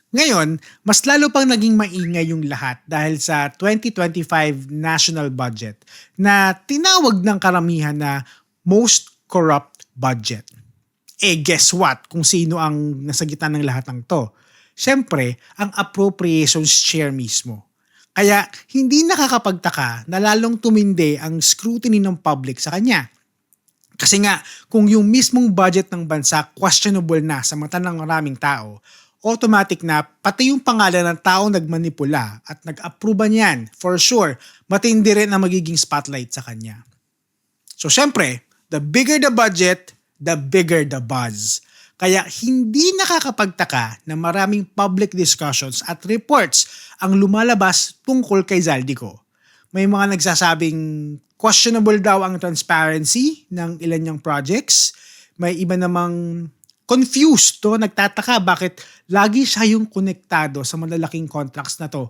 Ngayon, mas lalo pang naging maingay yung lahat dahil sa 2025 national budget na tinawag ng karamihan na most corrupt budget. Guess what? Kung sino ang nasa gitna ng lahat ng to? Siyempre, ang appropriations chair mismo. Kaya hindi nakakapagtaka na lalong tumindi ang scrutiny ng public sa kanya. Kasi nga, kung yung mismong budget ng bansa questionable na sa mata ng maraming tao, automatic na pati yung pangalan ng taong nagmanipula at nag-approve niyan, for sure, matindi rin ang magiging spotlight sa kanya. So syempre, the bigger the budget, the bigger the buzz. Kaya hindi nakakapagtaka na maraming public discussions at reports ang lumalabas tungkol kay Zaldico. May mga nagsasabing questionable daw ang transparency ng ilan niyang projects. May iba namang confused to, nagtataka bakit lagi siya yung konektado sa malalaking contracts na to.